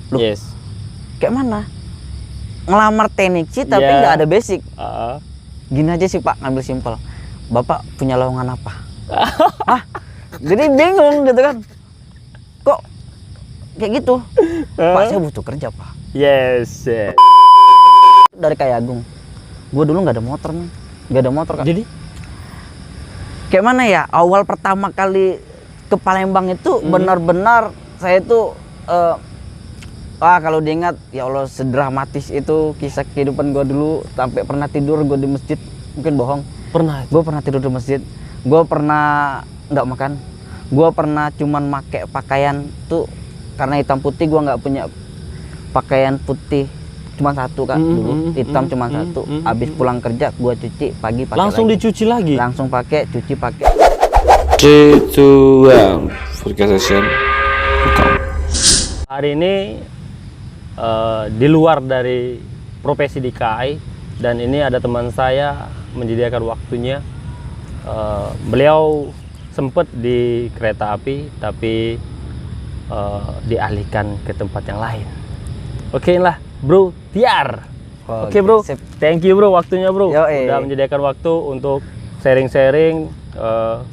Loh, Yes. kayak mana? Ngelamar teknik sih tapi Ya. nggak ada basic. Ah. Gini aja sih Pak, ngambil simpel. Bapak punya lowongan apa? Hah? Jadi bingung gitu kan. Kok kayak gitu? Pak, saya butuh kerja Pak. Yes. Dari Kayagung. Gue dulu nggak ada motor nih. Nggak ada motor kan. Jadi Kayak mana ya? Awal pertama kali ke Palembang itu benar-benar saya tuh kalau diingat ya Allah sedramatis itu kisah kehidupan gue dulu, sampai pernah tidur gue di masjid. Mungkin bohong. pernah. Gue pernah tidur di masjid. Gue pernah nggak makan. Gue pernah cuman make pakaian tuh karena hitam putih, gue nggak punya pakaian putih cuma satu Kak dulu, hitam cuma satu. Habis pulang kerja gue cuci pagi pakai Langsung lagi. dicuci lagi. Langsung pakai, cuci pakai. 3, 2, 1 Podcast Session. Hari ini di luar dari profesi di KAI, dan ini ada teman saya menyediakan waktunya. Beliau sempat di kereta api tapi dialihkan ke tempat yang lain. Oke lah Bro Tiar. Oke Bro, sip. thank you Bro waktunya Bro. Yoi. Udah menyediakan waktu untuk sharing-sharing,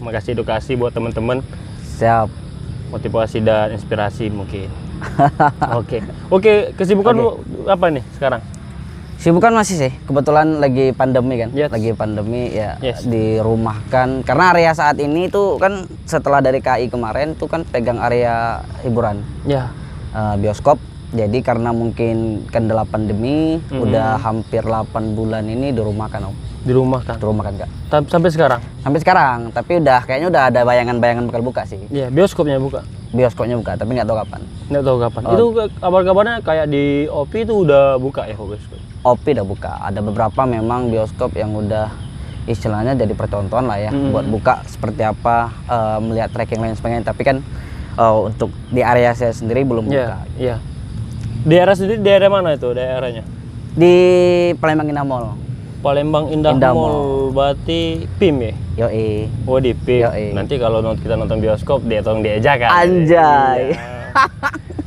mengasih edukasi buat teman-teman, Siap. motivasi dan inspirasi mungkin. Oke, kesibukan lu apa nih sekarang? Sibukan masih sih, kebetulan lagi pandemi kan. Yes. Lagi pandemi ya, Yes. dirumahkan. Karena area saat ini tuh kan setelah dari KI kemarin tuh kan pegang area hiburan, Ya, bioskop. Jadi karena mungkin kendala pandemi, udah hampir 8 bulan ini dirumahkan Om. di rumah kan. Dirumahkan Kak. Sampai sekarang. Sampai sekarang, tapi kayaknya udah ada bayangan-bayangan bakal buka sih. Ya, bioskopnya buka. Bioskopnya buka, tapi nggak tahu kapan. Nggak tahu kapan. Itu kabar-kabarnya kayak di OP itu udah buka ya bioskop. OP udah buka. Ada beberapa memang bioskop yang udah istilahnya jadi percontohan lah ya buat buka seperti apa, melihat tracking lain sebagainya. Tapi kan untuk di area saya sendiri belum buka. Iya. Daerah sendiri daerah mana itu daerahnya? Di Palembang Indah Mall. Palembang Indah, Indah Mall, berarti PIM ya? Yoi. Oh di PIM. Yoi. Nanti kalau kita nonton bioskop dia tolong diajak kan. Anjay. Iya.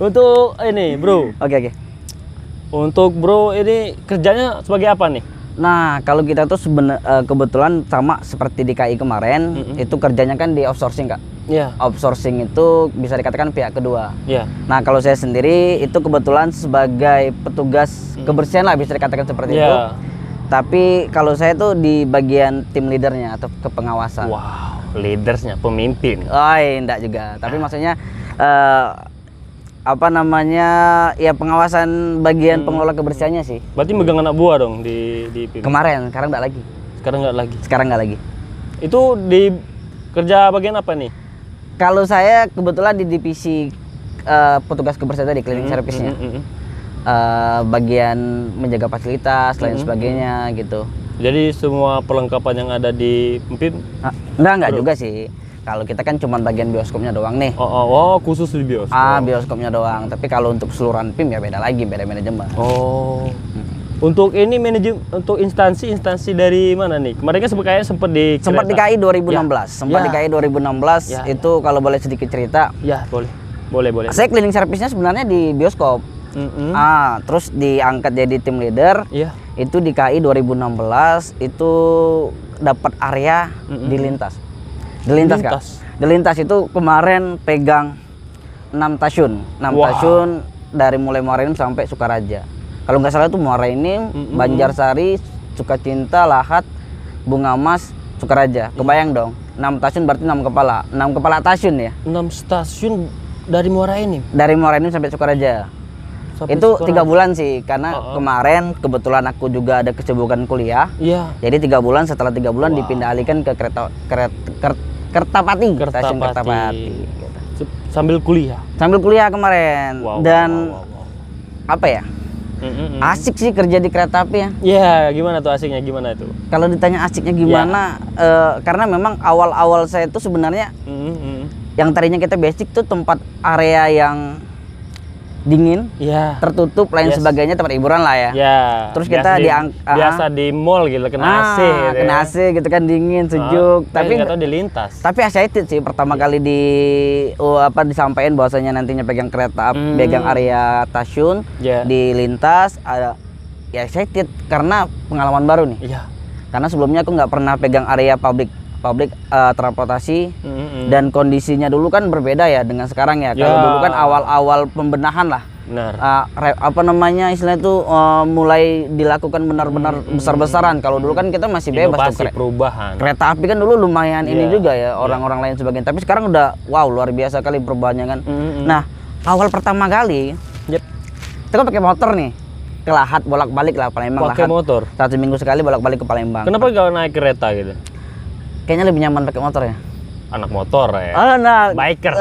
Untuk ini Bro, Oke. untuk Bro ini kerjanya sebagai apa nih? Nah, kalau kita tuh kebetulan sama seperti di KI kemarin, itu kerjanya kan di outsourcing Kak. Iya. Outsourcing itu bisa dikatakan pihak kedua. Iya. Nah, kalau saya sendiri itu kebetulan sebagai petugas kebersihan lah, bisa dikatakan seperti itu. Iya. Tapi kalau saya tuh di bagian tim leadernya atau kepengawasan. Wow, leadersnya, pemimpin. Oh, enggak juga. Tapi maksudnya ya pengawasan bagian pengelola kebersihannya sih. Berarti megang anak buah dong di PIM. Kemarin, sekarang enggak lagi. Sekarang nggak lagi. Sekarang enggak lagi. Itu di kerja bagian apa nih? Kalau saya kebetulan di divisi petugas kebersihan tadi, cleaning service-nya. Bagian menjaga fasilitas, lain sebagainya gitu. Jadi semua perlengkapan yang ada di PIM? Enggak juga sih. Kalau kita kan cuma bagian bioskopnya doang nih. Oh, khusus di bioskop. Bioskopnya doang. Tapi kalau untuk keseluruhan PIM ya beda lagi, beda manajemen. Oh. Untuk ini manajemen, untuk instansi dari mana nih? Kemarin kan sempat di Sempat di KI 2016. Sempat Ya. di KI 2016 Ya, itu kalau boleh sedikit cerita. Ya, boleh. Saya cleaning service-nya sebenarnya di bioskop. Terus diangkat jadi tim leader. Iya. Itu di KI 2016 itu dapat area di lintas. Di lintas, Kak. Di lintas itu kemarin pegang 6 stasiun. 6 Wow. stasiun dari mulai Muara Enim sampai Sukaraja. Kalau nggak salah itu Muara Enim, Banjarsari, Sukacinta, Lahat, Bunga Mas, Sukaraja. Kebayang dong. 6 stasiun berarti 6 kepala. 6 kepala stasiun ya. 6 stasiun dari Muara Enim. Dari Muara Enim sampai Sukaraja. Sampai Itu Sukaraja. 3 bulan sih, karena kemarin kebetulan aku juga ada kesibukan kuliah. Iya. Jadi 3 bulan, setelah 3 bulan dipindah alihkan ke Kertapati, stasiun Kertapati. Gitu. Sambil kuliah. Sambil kuliah kemarin. Dan wow. apa ya? Asik sih kerja di kereta api ya. Iya, gimana tuh asiknya, gimana itu? Kalau ditanya asiknya gimana, karena memang awal-awal saya itu sebenarnya yang tadinya kita basic tuh tempat area yang dingin, Ya. tertutup, lain Yes. sebagainya, tempat hiburan lah ya. Ya. Terus kita biasa di mall gitu kena AC gitu. kena AC gitu kan, dingin, sejuk. Tapi nggak tahu di lintas. Tapi excited sih pertama kali disampaikan bahwasanya nantinya pegang kereta api, pegang area stasiun Ya. di lintas, ada ya excited karena pengalaman baru nih. Iya. Karena sebelumnya aku nggak pernah pegang area publik transportasi, Mm-mm. dan kondisinya dulu kan berbeda ya dengan sekarang ya. Kalau Ya. dulu kan awal-awal pembenahan lah. Benar. Apa namanya istilahnya itu mulai dilakukan benar-benar besar-besaran. Kalau dulu kan kita masih bebas tuh. Inovasi perubahan. Kereta api kan dulu lumayan ini Iya. juga ya, orang-orang lain sebagainya. Tapi sekarang udah wow, luar biasa kali perubahannya kan. Nah, awal pertama kali Yep. kita kan pakai motor nih ke Lahat, bolak-balik lah Palembang. Pakai Lahat. motor. 1 minggu sekali bolak-balik ke Palembang. Kenapa gak naik kereta gitu? Kayaknya lebih nyaman pakai motor ya. Anak motor ya. Nah, Bikers.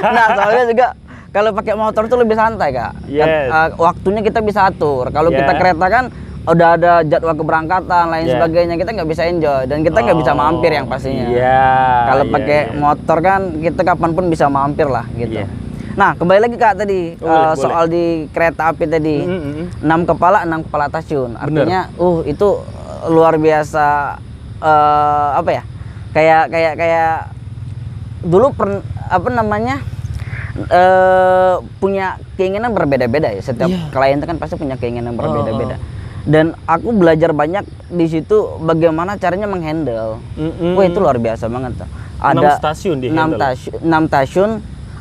nah soalnya juga kalau pakai motor tuh lebih santai kak. Yes. Waktunya kita bisa atur. Kalau Yeah. kita kereta kan udah ada jadwal keberangkatan lain Yeah. sebagainya, kita nggak bisa enjoy dan kita nggak bisa mampir yang pastinya. Iya. Kalau iya, pakai iya. motor kan kita kapanpun bisa mampir lah gitu. Iya. Nah kembali lagi kak tadi Boleh, soal di kereta api tadi, 6 kepala 6 kepala stasiun. Artinya itu luar biasa, apa ya? Kayak dulu punya keinginan berbeda-beda ya. Setiap klien itu kan pasti punya keinginan berbeda-beda. Dan aku belajar banyak di situ bagaimana caranya menghandle. Wah itu luar biasa banget. Ada 6 stasiun di 6 stasiun,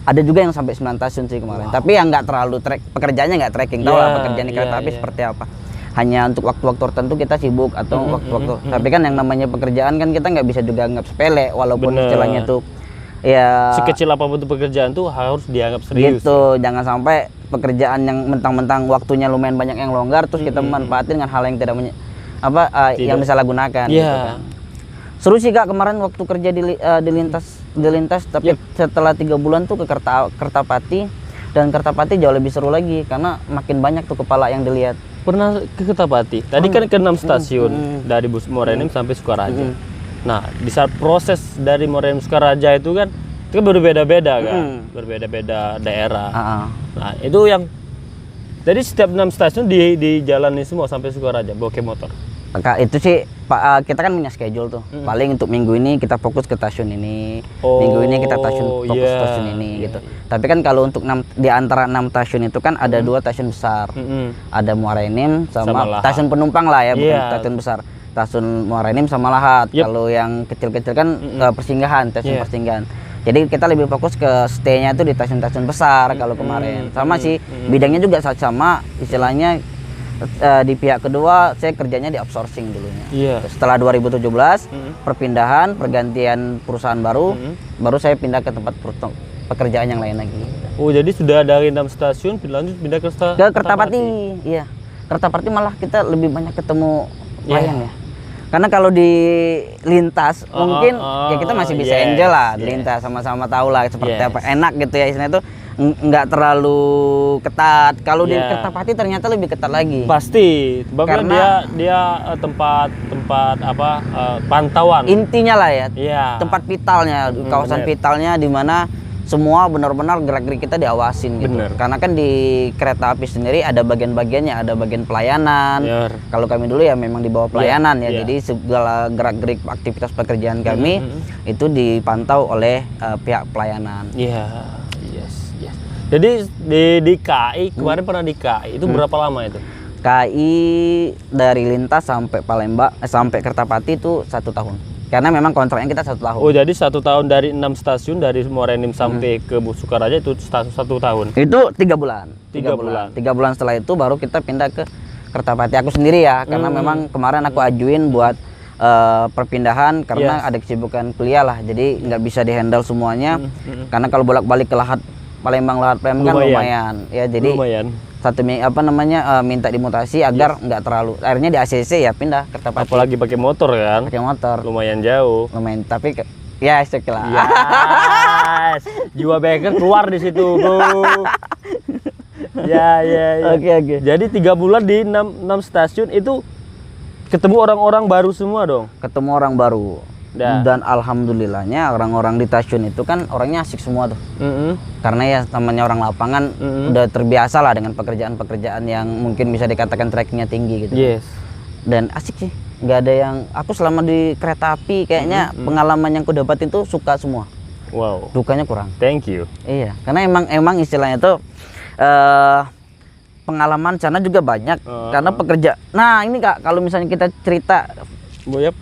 ada juga yang sampai 9 stasiun sih kemarin. Tapi yang nggak terlalu pekerjaannya nggak tracking. Tahu lah pekerjaan di kereta api seperti apa. Hanya untuk waktu-waktu tertentu kita sibuk atau waktu-waktu. Tapi kan yang namanya pekerjaan kan kita nggak bisa juga anggap sepele, walaupun Bener. istilahnya tuh ya Sekecil apapun itu pekerjaan tuh harus dianggap serius. gitu. Jangan sampai pekerjaan yang mentang-mentang waktunya lumayan banyak yang longgar terus kita manfaatin dengan hal yang tidak yang disalahgunakan. Iya. Gitu kan. Seru sih kak kemarin waktu kerja di lintas, tapi setelah 3 bulan tuh ke Kertapati, dan Kertapati jauh lebih seru lagi karena makin banyak tuh kepala yang dilihat. Pernah ke Kertapati. Tadi kan ke 6 stasiun dari Morenim sampai Sukaraja. Nah, di saat proses dari Morenim Sukaraja itu kan berbeda-beda kan, berbeda-beda daerah. Nah, itu yang jadi setiap 6 stasiun dijalani semua sampai Sukaraja bawa ke motor. Kak, itu sih kita kan punya schedule tuh. Paling untuk minggu ini kita fokus ke stasiun ini, minggu ini kita fokus ke stasiun ini gitu. Tapi kan kalau untuk di antara 6 stasiun itu kan ada 2 stasiun besar. Ada Muara Enim sama stasiun penumpang lah ya, bukan stasiun besar. Stasiun Muara Enim sama Lahat. Kalau yang kecil-kecil kan persinggahan, stasiun persinggahan. Jadi kita lebih fokus ke stay-nya itu di stasiun-stasiun besar kalau kemarin. Sama sih bidangnya juga sama, istilahnya di pihak kedua saya kerjanya di outsourcing dulunya. Setelah 2017 perpindahan, pergantian perusahaan baru saya pindah ke tempat pekerjaan yang lain lagi. Oh, jadi sudah dari 6 stasiun lanjut pindah ke Kertapati. Iya. Kertapati malah kita lebih banyak ketemu klien ya. Karena kalau di lintas mungkin ya kita masih bisa enjoy lah di lintas, sama-sama tahu lah seperti apa, enak gitu ya istilahnya itu, nggak terlalu ketat. Kalau di Kertapati ternyata lebih ketat lagi. Pasti, karena dia tempat pantauan. Intinya lah ya. Tempat vitalnya, kawasan vitalnya di mana semua benar-benar gerak-gerik kita diawasin gitu. Karena kan di kereta api sendiri ada bagian-bagiannya, ada bagian pelayanan. Kalau kami dulu ya memang di bawah pelayanan ya. Jadi segala gerak-gerik aktivitas pekerjaan kami itu dipantau oleh pihak pelayanan. Jadi di KAI kemarin pernah di KAI itu berapa lama itu? KAI dari lintas sampai Palembang sampai Kertapati itu 1 tahun. Karena memang kontraknya kita 1 tahun. Oh, jadi 1 tahun dari 6 stasiun dari Morenim sampai ke Sukaraja itu 1 tahun. Itu 3 bulan. 3 bulan. 3 bulan setelah itu baru kita pindah ke Kertapati aku sendiri ya. Karena memang kemarin aku ajuin buat perpindahan karena ada kesibukan kuliah lah. Jadi nggak bisa dihandle semuanya. Karena kalau bolak-balik ke Lahat Palembang kan lumayan. Ya jadi minta dimutasi agar nggak terlalu, akhirnya di ACC ya pindah Kertapati. Apalagi pakai motor kan? Pakai motor. Lumayan jauh. Lumayan, tapi ya sekilas. Jiwa biker keluar di situ, Bro. Oke. Jadi 3 bulan di 6 stasiun itu ketemu orang-orang baru semua dong? Ketemu orang baru. Dan alhamdulillahnya orang-orang di stasiun itu kan orangnya asik semua tuh. Karena ya namanya orang lapangan udah terbiasa lah dengan pekerjaan-pekerjaan yang mungkin bisa dikatakan trackingnya tinggi gitu. Yes. Dan asik sih, nggak ada yang aku selama di kereta api kayaknya pengalaman yang ku dapatin tuh suka semua. Wow. Dukanya kurang. Thank you. Iya, karena emang istilahnya tuh pengalaman sana juga banyak karena pekerja. Nah ini Kak, kalau misalnya kita cerita, Yep.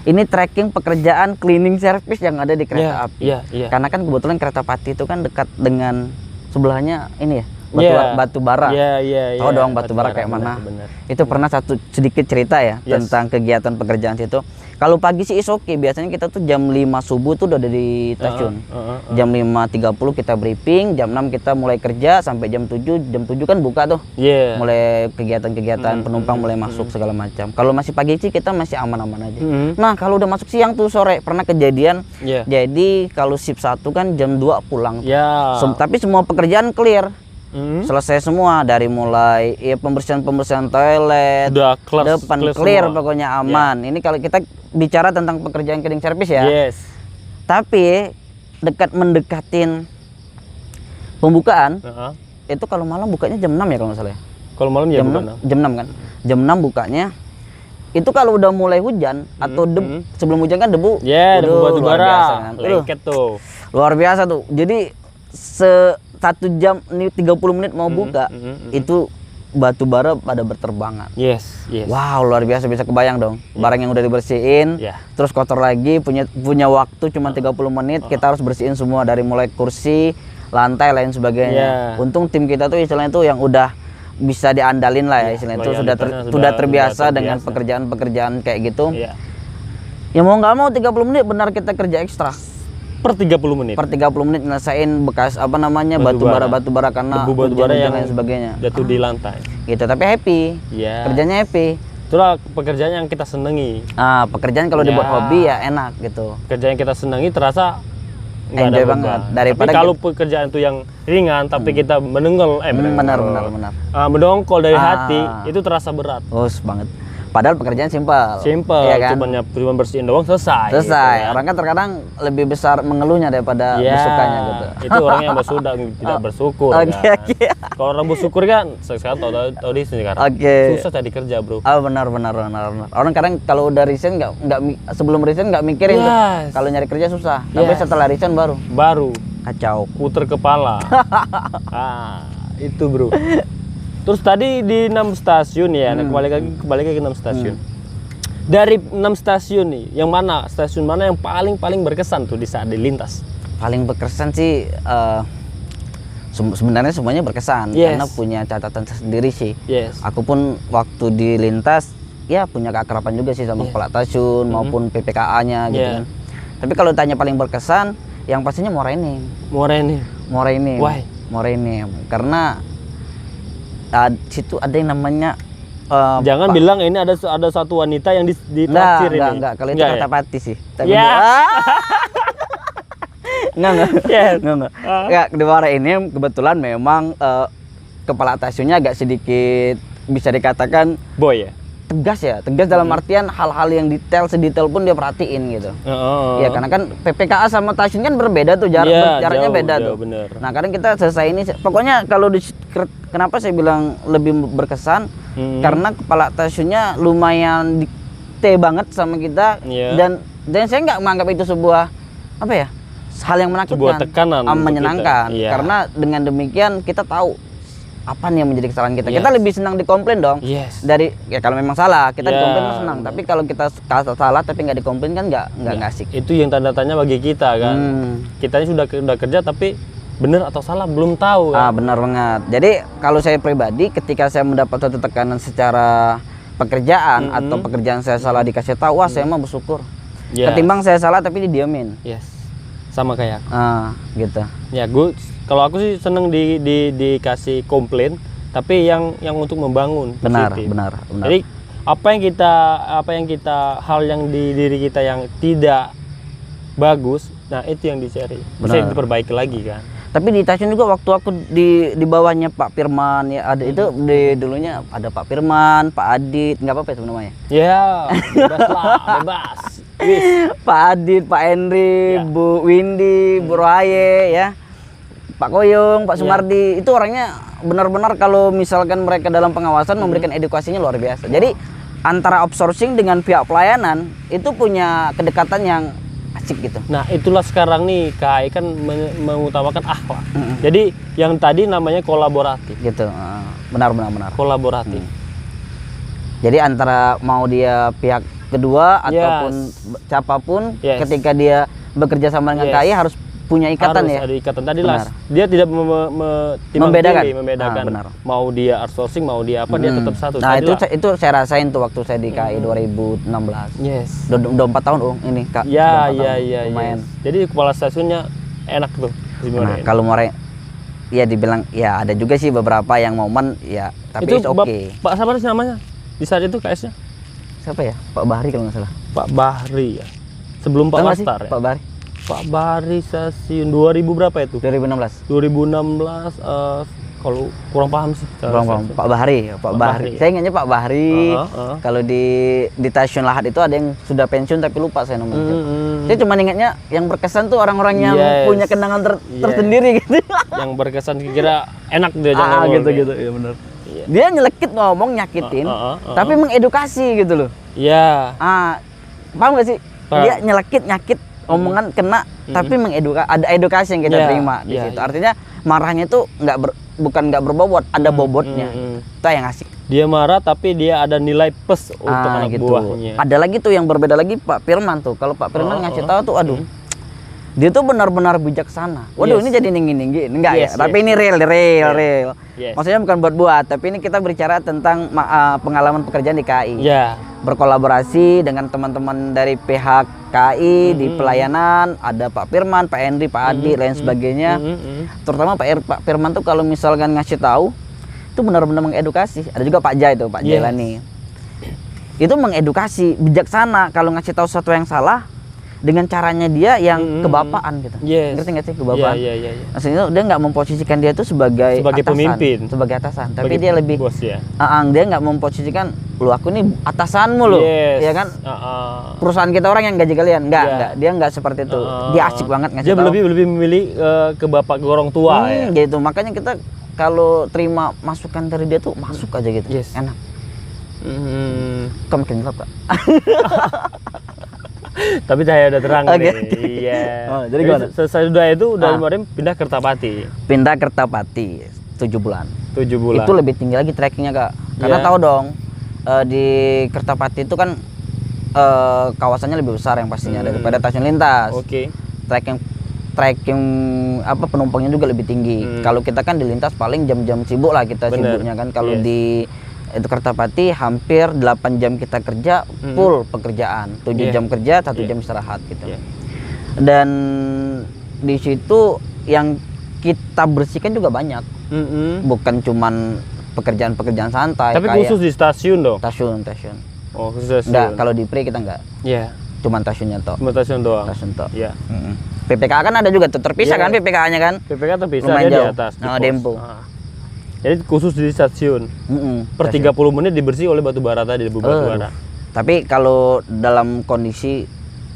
ini tracking pekerjaan cleaning service yang ada di kereta api. Iya. Karena kan kebetulan kereta Pati itu kan dekat dengan sebelahnya ini ya, batu bara. Iya. Tahu dong batu bara kayak mana? Benar. Itu pernah satu sedikit cerita ya tentang kegiatan pekerjaan situ. Kalau pagi sih is oke, biasanya kita tuh jam 5 subuh tuh udah ada di stasiun. Jam 5.30 kita briefing, jam 6 kita mulai kerja sampai jam 7. Jam 7 kan buka tuh. Iya. Mulai kegiatan-kegiatan penumpang mulai masuk segala macam. Kalau masih pagi sih kita masih aman-aman aja. Nah, kalau udah masuk siang tuh sore pernah kejadian. Iya. Jadi kalau shift 1 kan jam 2 pulang. Ya. Tapi semua pekerjaan clear. Selesai semua dari mulai ya pembersihan toilet, Udah depan clear pokoknya aman. Ini kalau kita bicara tentang pekerjaan cleaning service ya. Yes. Tapi mendekatin pembukaan itu kalau malam bukanya jam 6 ya kalau nggak salah ya. Kalau malam ya bukan. Jam 6 kan. Jam 6 bukanya. Itu kalau udah mulai hujan atau sebelum hujan kan debu. Ya, debu batu luar bara. biasa kan. Lengket tuh. Luar biasa tuh. Jadi 1 jam ini 30 menit mau buka itu batu bara pada berterbangan. Yes. Wow, luar biasa, bisa kebayang dong. Barang yang udah dibersihin, terus kotor lagi, punya waktu cuma 30 menit, kita harus bersihin semua dari mulai kursi, lantai lain sebagainya. Untung tim kita tuh istilahnya tuh yang udah bisa diandalin lah ya istilahnya itu sudah terbiasa dengan pekerjaan-pekerjaan kayak gitu. Ya mau nggak mau 30 menit benar kita kerja ekstra. Per 30 menit. Per 30 menit nyelesain bekas batu bara karena debu batu bara yang lain sebagainya. Jatuh di lantai. Gitu, tapi happy. Kerjanya happy. Itulah pekerjaan yang kita senangi. Pekerjaan kalau dibuat hobi ya enak gitu. Kerjaan yang kita senangi terasa nggak enjoy ada banget. beban. Daripada tapi kalau pekerjaan itu yang ringan tapi kita benar. Mendongkol dari hati itu terasa berat. Banget. Padahal pekerjaan simpel. Ya kan? Cuma bersihin doang selesai. Gitu kan? Orang kan terkadang lebih besar mengeluhnya daripada bersukanya gitu. Itu orang yang sudah tidak bersyukur kan. Kalau orang bersyukur kan sekarang tahu di sini sekarang. Susah cari kerja, Bro. Benar. Orang kadang kalau udah resign sebelum resign nggak mikirin tuh. Kalau nyari kerja susah. Tapi setelah resign baru kacau. Puter kepala. Itu, Bro. Terus tadi di 6 stasiun ya, kembali lagi ke 6 stasiun. Dari 6 stasiun nih, stasiun mana yang paling berkesan tuh di saat dilintas? Paling berkesan sih sebenarnya semuanya berkesan karena punya catatan sendiri sih. Aku pun waktu dilintas ya punya keakraban juga sih sama kepala stasiun maupun PPKA-nya gitu kan. Tapi kalau tanya paling berkesan, yang pastinya Morenim. Why? Morenim karena situ ada yang namanya jangan bilang ini ada satu wanita yang ditraktir ini. Enggak, kalau itu kereta Pati sih. Enggak. Ya, di Morenim kebetulan memang kepala stasiunnya agak sedikit bisa dikatakan boy ya. Tegas dalam artian hal-hal yang sedetail pun dia perhatiin gitu. Ya karena kan PPKA sama stasiun kan berbeda tuh jaraknya beda tuh. Bener. Nah kadang kita selesai ini pokoknya kalau kenapa saya bilang lebih berkesan karena kepala stasiunnya lumayan dikte banget sama kita dan saya nggak menganggap itu sebuah hal yang menakutkan, sebuah tekanan, menyenangkan karena dengan demikian kita tahu apa nih yang menjadi kesalahan kita. Kita lebih senang dikomplain dong. Dari kalau memang salah kita dikomplain senang, tapi kalau kita salah tapi nggak dikomplain kan nggak asik. Itu yang tanda tanya bagi kita kan. Kita ini sudah kerja tapi benar atau salah belum tahu kan. Benar banget. Jadi kalau saya pribadi ketika saya mendapat suatu tekanan secara pekerjaan atau pekerjaan saya salah dikasih tahu, saya mah bersyukur. Ketimbang saya salah tapi didiamin. Sama kayak aku. Gitu. Ya, kalau aku sih seneng dikasih komplain, tapi yang untuk membangun. Benar. Jadi apa yang kita hal yang di diri kita yang tidak bagus, nah itu yang dicari. Bisa diperbaiki lagi kan. Tapi di stasiun juga waktu aku di bawahnya Pak Firman ya ada itu dulunya ada Pak Firman, Pak Adit, nggak apa-apa itu namanya. Bebas lah, bebas. Pak Adit, Pak Henry, Ya. Bu Windy, Bu Rohaye ya. Pak Koyong, Pak Sumardi, itu orangnya benar-benar kalau misalkan mereka dalam pengawasan memberikan edukasinya luar biasa. Jadi antara outsourcing dengan pihak pelayanan itu punya kedekatan yang asik gitu. Nah, itulah sekarang nih KAI kan mengutamakan akhlak. Jadi yang tadi namanya kolaboratif. Gitu. Benar. Kolaboratif. Jadi antara mau dia pihak kedua Yes. ataupun siapapun Yes. ketika dia bekerja sama dengan Yes. KAI harus punya ikatan Harus ya. ada ikatan tadi Benar. lah. Dia tidak timbang Membedakan. pilih, membedakan. Benar. Mau dia outsourcing, mau dia apa, dia tetap satu. Nah, Tadi lah. itu saya rasain tuh waktu saya di KAI 2016. Yes. Udah 4 tahun ini Kak. Ya, Udah 4 ya, tahun. ya, Lumayan. Jadi kepala stasiunnya enak tuh. Nah, kalau More ya dibilang ya ada juga sih beberapa yang momen ya tapi itu it's okay. Pak siapa sih namanya? Di saat itu KS-nya Siapa ya? Pak Bahri kalau nggak salah. Pak Bahri ya. Sebelum Pak Tahu nggak sih Mastar ya. Pak Bahri. Pak Bahri stasiun 2000 berapa itu? 2016. 2016 kalau kurang paham sih. Bang, Pak Bahri, Pak Bahri. Saya ingatnya Pak Bahri. Kalau di stasiun Lahat itu ada yang sudah pensiun tapi lupa saya nomornya. Saya cuma ingatnya yang berkesan tuh orang-orang yang Yes. punya kenangan Yes. tersendiri gitu. Yang berkesan kira enak dia jangan gitu ya benar. Dia nyelekit ngomong nyakitin, tapi mengedukasi gitu loh. Iya. Paham gak sih? Paham. Dia nyelekit nyakit omongan kena tapi ada edukasi yang kita Iya, terima di iya, situ. iya. Artinya marahnya itu bukan nggak berbobot, ada bobotnya. Itu yang asik. Dia marah tapi dia ada nilai plus untuk anak gitu. buahnya. Ada lagi tuh yang berbeda lagi Pak Firman tuh. Kalau Pak Firman ngasih tahu tuh aduh. Dia tuh benar-benar bijaksana. Waduh, Yes. ini jadi ninggi-ninggi. Enggak Yes, ya, tapi yes. ini real. Yes. Maksudnya bukan buat-buat, tapi ini kita bicara tentang pengalaman pekerjaan di KAI. Ya. Berkolaborasi dengan teman-teman dari pihak KAI di pelayanan, ada Pak Firman, Pak Henry, Pak Adi, lain sebagainya. Terutama Pak Firman tuh kalau misalkan ngasih tahu itu benar-benar mengedukasi. Ada juga Pak Jai tuh, Pak Yes. Jailani. Itu mengedukasi, bijaksana kalau ngasih tahu sesuatu yang salah dengan caranya dia yang kebapaan gitu. Yes. Ngerti nggak sih kebapaan? Iya. Maksudnya dia nggak memposisikan dia itu sebagai Sebagai atasan, pemimpin. sebagai atasan, tapi Sebagai dia lebih bos ya. dia nggak memposisikan lu aku nih atasanmu loh, Yes. ya kan? Perusahaan kita orang yang gaji kalian, enggak, dia nggak seperti itu. Dia asik banget ngasih Dia tahu. lebih memilih ke bapak ke orang tua ya. Gitu, makanya kita kalau terima masukan dari dia tuh masuk aja gitu, Yes. enak. Kok makin gelap Kak? Tapi cahaya udah terang Oke. nih. Iya. Oh, jadi gimana? Selesai sudah itu udah kemarin pindah Kertapati. Pindah Kertapati 7 bulan. 7 bulan. Itu lebih tinggi lagi trackingnya Kak. Karena Iya. tahu dong di Kertapati itu kan kawasannya lebih besar yang pastinya daripada stasiun lintas. Oke. Tracking apa penumpangnya juga lebih tinggi. Kalau kita kan di lintas paling jam-jam sibuk lah kita Bener. sibuknya kan. Kalau Yes. di itu Kertapati hampir 8 jam kita kerja full pekerjaan. 7 Yeah. jam kerja, 1 Yeah. jam istirahat gitu. Yeah. Dan di situ yang kita bersihkan juga banyak. Bukan cuman pekerjaan-pekerjaan santai Tapi kayak khusus di stasiun dong. stasiun. Oh, khusus stasiun. Enggak, kalau di Pri kita enggak. Iya. Cuman stasiunnya toh. Cuma stasiun doang. Stasiun toh. Iya. PPK kan ada juga tuh terpisah Iya. kan PPK-nya kan? PPK terpisah Lumayan dia di jauh. atas. di Oh, pos. Dempo. Jadi khusus di stasiun. Per 30 menit dibersih oleh batu bara tadi, debu batu bara. Tapi kalau dalam kondisi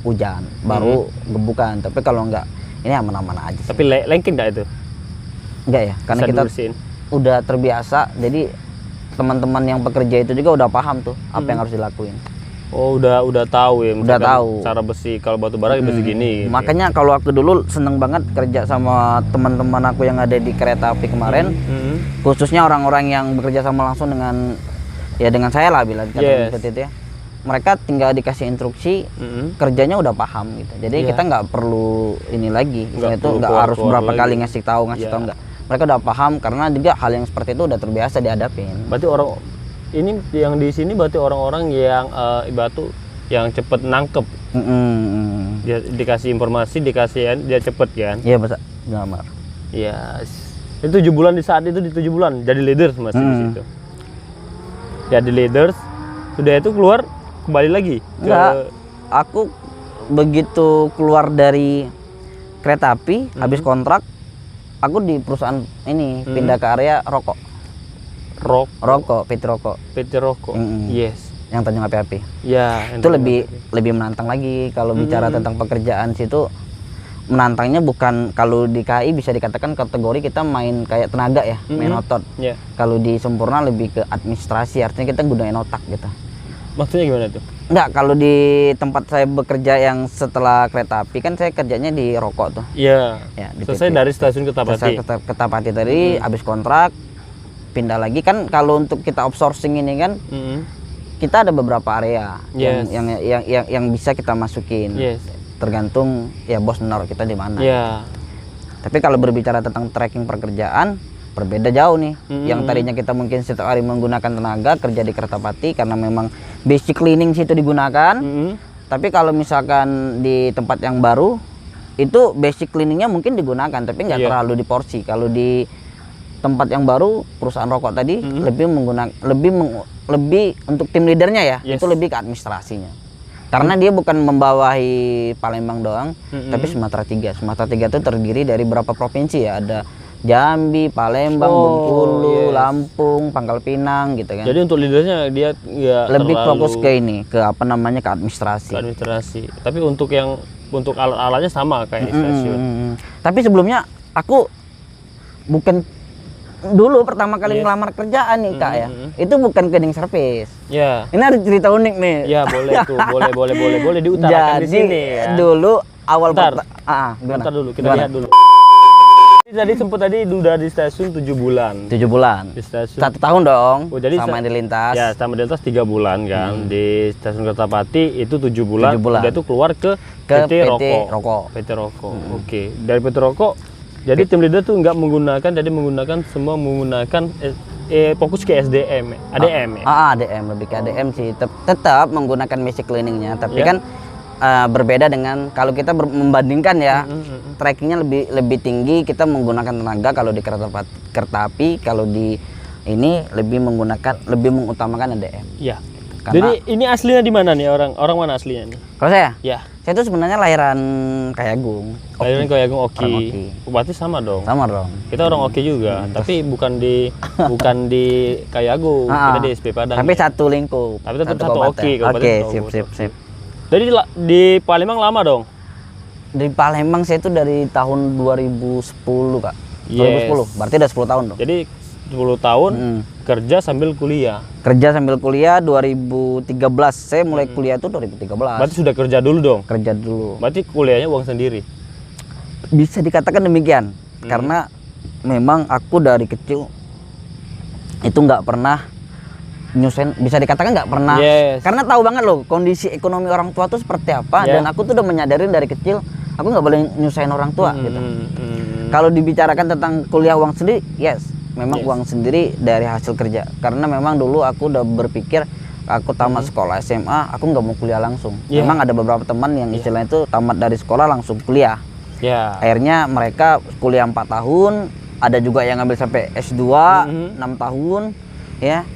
hujan baru gebukan. Tapi kalau enggak ini aman-aman aja sih. Tapi lengket enggak itu? Enggak ya, karena Bisa kita dibersihin. udah terbiasa. Jadi teman-teman yang bekerja itu juga udah paham tuh apa yang harus dilakuin. Oh, udah tahu ya. Udah misalkan tahu. Cara besi kalau batu bara bersih gini. Gitu. Makanya kalau waktu dulu seneng banget kerja sama teman-teman aku yang ada di kereta api kemarin, khususnya orang-orang yang bekerja sama langsung dengan saya lah bilang Yes. seperti itu ya. Mereka tinggal dikasih instruksi, kerjanya udah paham gitu. Jadi kita nggak perlu ini lagi, misalnya itu perlu nggak harus keluar-keluar berapa lagi. kali ngasih tahu enggak. Mereka udah paham karena juga hal yang seperti itu udah terbiasa dihadapin. Berarti ini yang di sini berarti orang-orang yang ibarat yang cepet nangkep. Dia dikasih informasi, dia cepet kan. Iya benar. Iya. Itu 7 bulan di saat itu di 7 bulan jadi leaders masih di situ. Jadi leaders, sudah itu keluar kembali lagi ke Enggak, aku begitu keluar dari kereta api habis kontrak, aku di perusahaan ini pindah ke area rokok, PT rokok. PT Rokok. Yes. yang Tanjung Api-Api. Ya, Itu lebih menantang lagi kalau bicara tentang pekerjaan situ. Menantangnya bukan kalau di KI bisa dikatakan kategori kita main kayak tenaga ya, main otot. Ya. Kalau di Sempurna lebih ke administrasi, artinya kita gunain otak gitu. Maksudnya gimana tuh? Enggak, kalau di tempat saya bekerja yang setelah kereta api kan saya kerjanya di rokok tuh. Iya. Ya, di Selesai PT. dari stasiun Kertapati. Selesai Kertapati tadi habis kontrak pindah lagi kan. Kalau untuk kita outsourcing ini kan kita ada beberapa area Yes. yang bisa kita masukin. Yes. Tergantung ya bos menaruh kita di mana. Ya. Tapi kalau berbicara tentang tracking pekerjaan berbeda jauh nih. Yang tadinya kita mungkin setiap hari menggunakan tenaga kerja di Kertapati karena memang basic cleaning situ digunakan. Tapi kalau misalkan di tempat yang baru itu basic cleaningnya mungkin digunakan tapi nggak terlalu diporsi. Kalau di tempat yang baru perusahaan rokok tadi lebih menggunakan lebih untuk tim leadernya ya. Yes. Itu lebih ke administrasinya. Karena dia bukan membawahi Palembang doang, tapi Sumatera 3. Sumatera 3 itu terdiri dari berapa provinsi ya? Ada Jambi, Palembang, Bengkulu, Lampung, Pangkal Pinang gitu kan. Jadi untuk leadernya dia nggak Lebih terlalu fokus ke ini, ke apa namanya, ke administrasi. ke administrasi. Tapi untuk alat-alatnya sama kayak di stasiun. Tapi sebelumnya aku bukan dulu pertama kali ngelamar kerjaan nih Kak ya. Itu bukan cleaning service. Ya. Ini ada cerita unik nih. Ya boleh tuh, boleh diutarakan di sini ya. Dulu awal Bentar. gimana? Bentar dulu, kita lihat dulu. Tadi udah di stasiun 7 bulan. 7 bulan. Di stasiun 1 tahun dong. Oh, jadi sama di lintas. Ya, sama di lintas 3 bulan kan. Di stasiun Kertapati itu 7 bulan. 7 bulan. Udah itu keluar ke PT PT Rokok. PT Rokok. Oke. Dari PT Rokok jadi tim leader tuh nggak menggunakan, jadi semua menggunakan fokus ke SDM, ADM ya. ADM, lebih ke ADM sih. Tetap menggunakan basic cleaningnya, tapi kan berbeda dengan kalau kita membandingkan ya. Trackingnya lebih tinggi, kita menggunakan tenaga kalau di kereta api, kalau di ini lebih mengutamakan ADM. Iya. Karena- Jadi ini aslinya di mana nih, orang mana aslinya nih? Kalau saya Ya. itu sebenarnya lahiran Kayagung. Lahiran Kayagung Orang Oki. Oki. Berarti sama dong. Sama dong. Kita orang Oki juga, tapi bukan di Kayagung, kita di SP Padang. Tapi ya. satu lingkup. Tapi tetap satu kabupaten. Oki, kabupaten Oke, Togo. sip. Jadi di Palembang lama dong. Di Palembang saya itu dari tahun 2010 Kak. Yes. 2010, berarti udah 10 tahun dong. Jadi 10 tahun kerja sambil kuliah. Kerja sambil kuliah 2013. Saya mulai kuliah itu 2013. Berarti sudah kerja dulu dong. Kerja dulu. Berarti kuliahnya uang sendiri. Bisa dikatakan demikian. Karena memang aku dari kecil itu nggak pernah nyusahin, bisa dikatakan nggak pernah. Yes. Karena tahu banget loh kondisi ekonomi orang tua tuh seperti apa. Yeah. Dan aku tuh udah menyadarin dari kecil aku nggak boleh nyusahin orang tua gitu. Kalau dibicarakan tentang kuliah uang sendiri, yes. Memang uang sendiri dari hasil kerja. Karena memang dulu aku udah berpikir aku tamat sekolah SMA, aku nggak mau kuliah langsung. Yeah. Memang ada beberapa teman yang istilahnya itu tamat dari sekolah langsung kuliah. Ya. Akhirnya mereka kuliah 4 tahun, ada juga yang ngambil sampai S2 6 tahun, ya.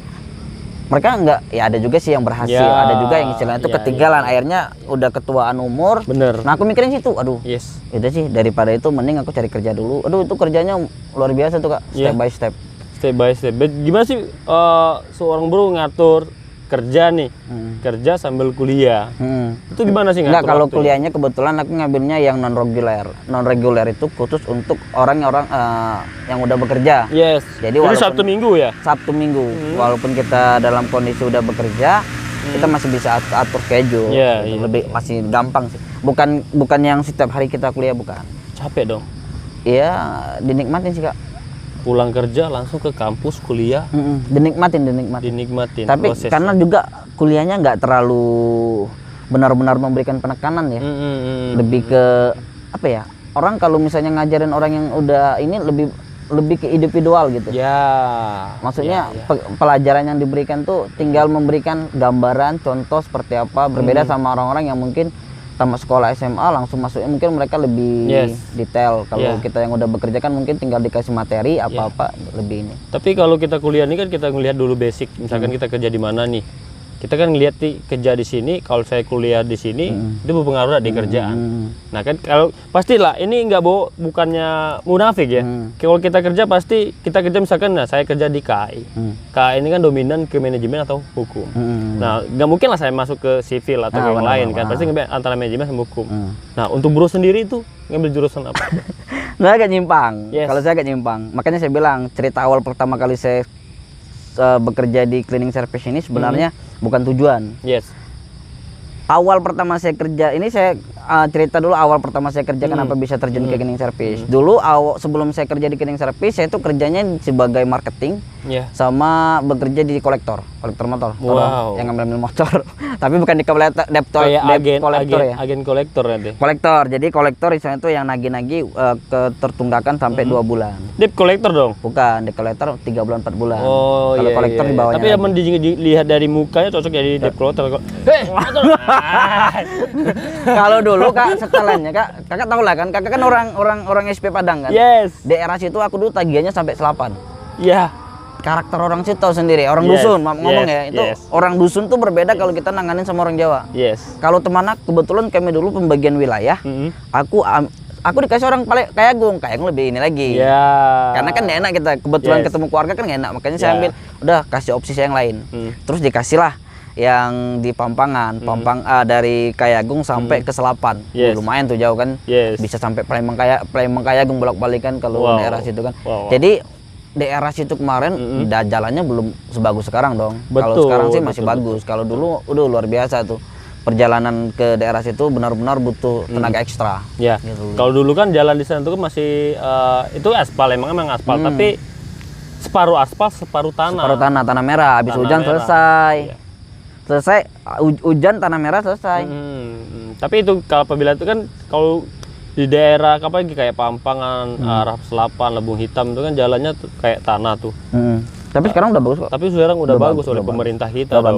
Mereka enggak, ya ada juga sih yang berhasil, Ya. ada juga yang istilahnya itu Ya, ketinggalan, akhirnya udah ketuaan umur. Bener. Nah aku mikirin situ, aduh, Yes. itu sih daripada itu mending aku cari kerja dulu. Aduh itu kerjanya luar biasa tuh Kak, step Ya. by step. Step by step. Gimana sih seorang bro ngatur kerja nih? Kerja sambil kuliah. Itu gimana sih Enggak, ngatur kalau waktunya? kuliahnya kebetulan aku ngambilnya yang non reguler. Non reguler itu khusus untuk orang-orang yang udah bekerja. Yes. Jadi Jadi walaupun- Sabtu Minggu ya? Sabtu Minggu, walaupun kita dalam kondisi udah bekerja, kita masih bisa atur schedule. Iya, gitu. iya. Lebih masih gampang sih. Bukan yang setiap hari kita kuliah, bukan. Capek dong. Iya, dinikmatin sih Kak. Pulang kerja langsung ke kampus kuliah, Dinikmatin. dinikmatin Tapi prosesnya. karena juga kuliahnya nggak terlalu benar-benar memberikan penekanan ya. Lebih ke apa ya? Orang kalau misalnya ngajarin orang yang udah ini lebih ke individual gitu. Ya. Maksudnya pelajaran yang diberikan tuh tinggal memberikan gambaran, contoh seperti apa, berbeda sama orang-orang yang mungkin tamat sekolah SMA langsung masuknya mungkin mereka lebih Yes. detail. Kalau Yeah. kita yang udah bekerja kan mungkin tinggal dikasih materi apa-apa lebih ini. Tapi kalau kita kuliah ini kan kita ngelihat dulu basic. Misalkan kita kerja di mana nih. kita kan ngeliat nih kerja di sini, kalau saya kuliah di sini itu berpengaruh di kerjaan. Nah kan kalau pastilah ini nggak bukannya munafik ya. Kalau kita kerja pasti kita kerja misalkan, nah saya kerja di KAI. KAI ini kan dominan ke manajemen atau hukum. Nah nggak mungkin lah saya masuk ke sivil atau ke yang lain kan. Pasti ngambil antara manajemen sama hukum. Nah untuk bro sendiri itu ngambil jurusan apa? Nah, agak nyimpang. Yes. Kalau saya agak nyimpang. Makanya saya bilang cerita awal pertama kali saya bekerja di cleaning service ini sebenarnya bukan tujuan. Yes. Awal pertama saya kerja ini saya cerita dulu awal pertama saya kerja kenapa bisa terjun ke cleaning service. Dulu sebelum saya kerja di cleaning service saya itu kerjanya sebagai marketing sama bekerja di kolektor motor. Wow. Yang ngambil motor. Tapi bukan di kolektor ya. Agen kolektor nanti. Kolektor. Jadi kolektor istilahnya itu yang nagih-nagih tertunggakan sampai 2 bulan. Debt kolektor dong. Bukan, di kolektor 3 bulan 4 bulan. Oh, kalau kolektor di bawahnya. Tapi yang dilihat dari mukanya cocok jadi debt kolektor. Kalau dulu Kak, setelannya kakak tahu lah kan, kakak kan orang SP Padang kan. Yes. Daerah situ aku dulu tagihannya sampai selapan. Iya. Karakter orang situ tahu sendiri, orang dusun ngomong ya. Itu orang dusun tuh berbeda kalau kita nanganin sama orang Jawa. Yes. Kalau teman aku kebetulan kami dulu pembagian wilayah, aku dikasih orang Kayagung lebih ini lagi. Karena kan gak enak kita kebetulan ketemu keluarga kan gak enak, makanya saya ambil udah kasih opsi saya yang lain. Terus dikasih lah yang di Pampangan, dari Kayagung sampai ke Selapan. Lumayan tuh jauh kan. Bisa sampai Palembang Kayagung bolak-balik kan kalau daerah situ kan. Jadi daerah situ kemarin jalannya belum sebagus sekarang dong. Kalau sekarang sih masih bagus. Kalau dulu udah luar biasa tuh. Perjalanan ke daerah situ benar-benar butuh tenaga ekstra. Ya. Gitu. Kalau dulu kan jalan di sana tuh kan masih itu aspal, emang aspal, tapi separuh aspal, separuh tanah. Separuh tanah merah. Habis hujan selesai. Selesai hujan tanah merah selesai. Tapi itu kalau apabila itu kan kalau di daerah kayak Pampangan, arah Selapan, Lebung Hitam itu kan jalannya tuh kayak tanah tuh. Tapi sekarang udah bagus kok. Tapi sekarang udah bagus oleh pemerintah kita. Udah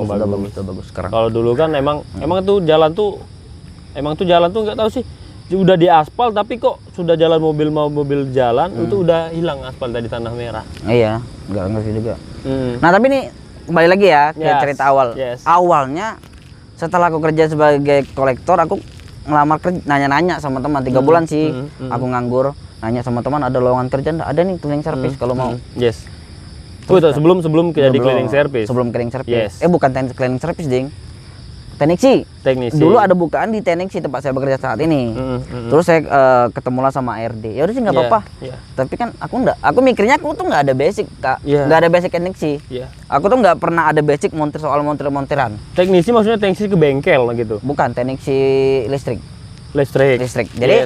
bagus sekarang. Kalau dulu kan emang tuh jalan tuh nggak tahu sih udah di aspal, tapi kok sudah jalan mobil jalan itu udah hilang aspal dari tanah merah. Iya, nggak ngerti juga. Nah tapi nih kembali lagi ya ke cerita awal. Awalnya setelah aku kerja sebagai kolektor, aku ngelamar kerja, nanya-nanya sama teman 3 bulan sih. Aku nganggur, nanya sama teman ada lowongan kerja enggak? Ada nih cleaning service kalau mau. Yes. Sebelum jadi cleaning service. Sebelum cleaning service. Yes. Bukan cleaning service, Ding. Teknisi. Dulu ada bukaan di teknisi tempat saya bekerja saat ini. Terus saya ketemulah sama ARD. Ya udah sih nggak apa-apa. Tapi kan aku mikirnya aku tuh nggak ada basic, Kak. Nggak ada basic teknisi. Aku tuh nggak pernah ada basic monteran. Teknisi maksudnya teknisi ke bengkel gitu. Bukan, teknisi listrik. Jadi